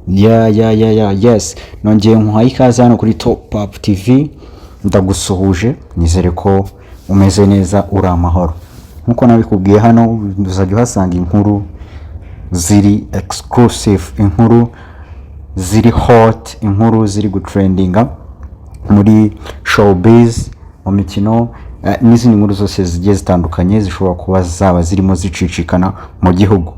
Yes, nongeye nkuhaye ikaze hano kuri Top Up TV. Ndagusuhuje, nizere ko umeze neza, uri amahoro. Nkuko nabikubwiye hano uzajya uhasanga inkuru ziri exclusive, inkuru ziri hot, inkuru ziri gutrendinga muri showbiz, mu mikino n'izindi nkuru zose zigiye zitandukanye zishobora kuba zaba zirimo zicicikana mu gihugu.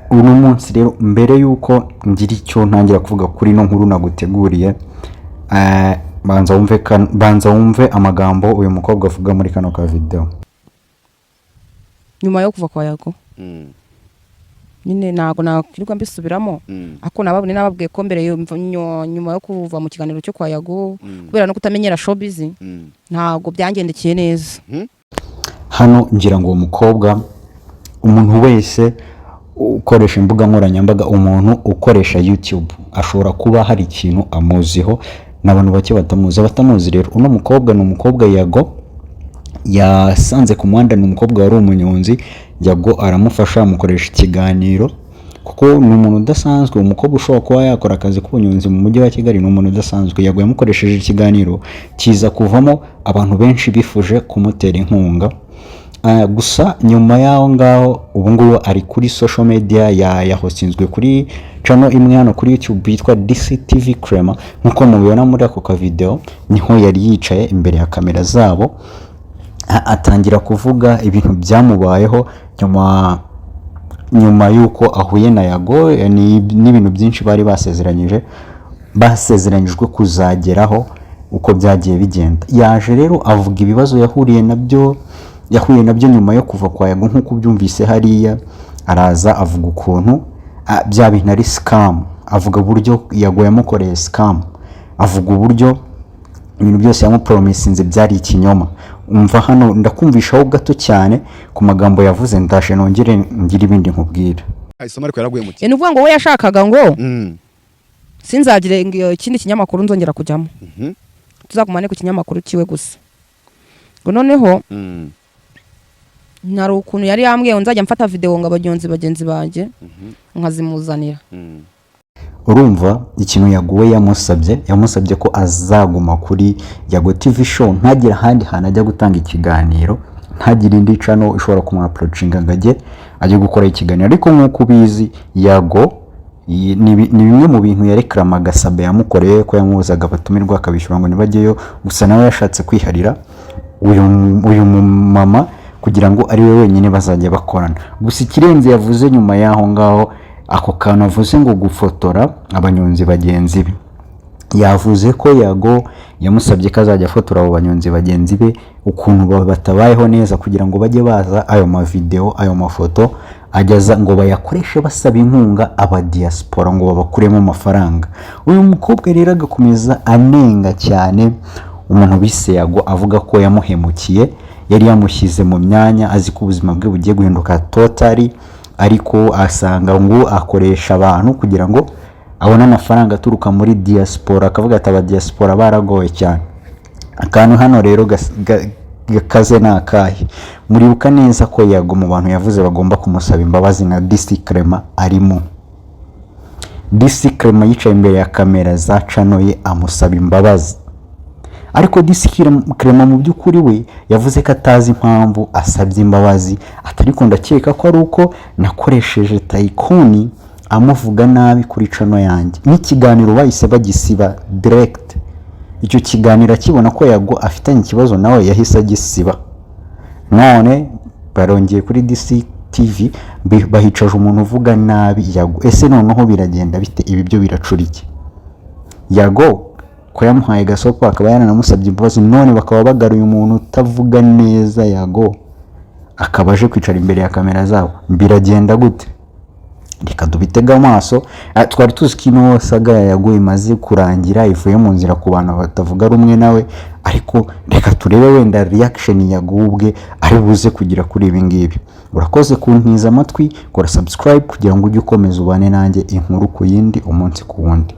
Uno munsi rero mbere yuko ngira icyo ntangira kuvuga kuri no nkuru naguteguriye, banza wumve amagambo uyu mukobwa avuga muri kano ka video. Nyuma yo kuva kwa Yago nyine ntago nakwirirwa mbisubiramo, ako nababwiye ko mbere nyuma yo kuva mu kiganiro cyo kwa Yago kubera no kutamenyera showbiz ntago byangendekeye neza. Hano ngira ngo umukobwa, umuntu wese ukoresha imbuga nkoranyambaga, umuntu ukoresha YouTube ashobora kuba hari ikintu amuziho n'abantu bake batamuzi. Rero uno mukobwa ni umukobwa Yago yasanze ku muhanda, ni umukobwa wari umunyonzi. Yago aramufasha amukoresha ikiganiro kuko ni umuntu udasanzwe. Umukobwa ushobora kuba yakora akazi k'ubunyonzi mu mujyi wa Kigali ni umuntu udasanzwe. Yago yamukoresheje ikiganiro kiza kuvamo abantu benshi bifuje kumutera inkunga. Gusa nyuma yaho ngaho ubu ngubu ari kuri social media yahostinzwe kuri channel imwe hano kuri YouTube yitwa DCTV Crema. Nkuko mubibona muri ako ka video, niho yari yicaye imbere ya kamera zabo atangira kuvuga ibintu byamubayeho nyuma yuko ahuye na Yago, n'ibintu byinshi bari basezeranyijwe kuzageraho uko byagiye bigenda. Yaje rero avuga ibibazo yahuye nabyo nyuma yo kuva kwa Yago. Nkuko byumvise hariya, araza avuga ukuntu bya bintu ari scam, avuga uburyo Yago yamukoreye scam, avuga uburyo ibintu byose yamupromisinze byari ikinyoma. Umva hano ndakumvishaho gato cyane ku magambo yavuze, ndashe nongere ngira ibindi nkubwira. Aisoma ariko yaraguye mu nuvuga ngo we yashakaga ngo sinzagire ikindi kinyamakuru nzongera kujyamo, tuzagumane ku kinyamakuru kiwe gusa. Ngo noneho nari ukuntu yari yambwiye nzajya mfata video ngo abanyonzi bagenzi banjye nkazimuzanira. Urumva ikintu Yago yamusabye ko azaguma kuri Yago TV show, ntagira handi hantu ajya gutanga ikiganiro, ntagira indi channel ishobora kumwaproachinga ngo ajye gukora ikiganiro. Ariko nkuko ubizi Yago ni bimwe mu bintu yarekramaga Sabe yamukoreye, ko yamuzaga abatumirwa akabishyura ngo nibajyeyo. Gusa nawe yashatse kwiharira uyu mama kugira ngo ari we wenyine bazajya bakorana. Gusa ikirenze yavuze nyuma yaho ngaho, ako kantu avuze ngo gufotora abanyonzi bagenzi be, yavuze ko Yago yamusabye ko azajya afotora abo banyonzi bagenzi be ukuntu batabayeho neza, kugira ngo bajye baza ayo mavideo, ayo mafoto ajyaza ngo bayakoreshe basaba inkunga aba diaspora ngo babakuremo amafaranga. Uyu mukobwa rero agakomeza anenga cyane umuntu bise Yago, avuga ko yamuhemukiye, yari yamushyize mu myanya azi ko ubuzima bwe bugiye guhinduka totally, ariko asanga ngo akoresha abantu kugira ngo abone amafaranga aturuka muri diaspora. Akavuga ati aba diaspora baragoye cyane. Akantu hano rero gakaze nakahe, muribuka neza ko Yago mu bantu yavuze bagomba kumusaba imbabazi na DC Crema arimo. DC Crema yicaye imbere ya kamera za channel ye amusaba imbabazi, ariko DC Crema mu by'ukuri we yavuze ko atazi impamvu asabye imbabazi. Atariko ndakeka ko ari uko nakoresheje Tycoon amuvuga nabi kuri channel yanjye. N'ikiganiro bahise bagisiba direct. Icyo kiganiro akibona ko Yago afitanye ikibazo nawe yahise agisiba. None barongeye kuri DC TV bahicaje umuntu uvuga nabi Yago. Ese noneho biragenda bite? Ibi byo biracura iki? Yago ko yamuhaye gasopo akaba yaranamusabye imbabazi, none bakaba bagaruye umuntu utavuga neza Yago akaba aje kwicara imbere ya kamera zabo. Biragenda gute? Reka dubitega amaso. Twari tuzi ko ino saga ya Yago imaze kurangira, ivuye mu nzira ku bantu batavuga rumwe nawe, ariko reka turebe wenda reaction Yago ubwe ari buze kugira kuri ibi ngibi. Urakoze kuntiza amatwi, kora subscribe kugira ngo ujye ukomeza ubane nanjye inkuru ku yindi umunsi ku wundi.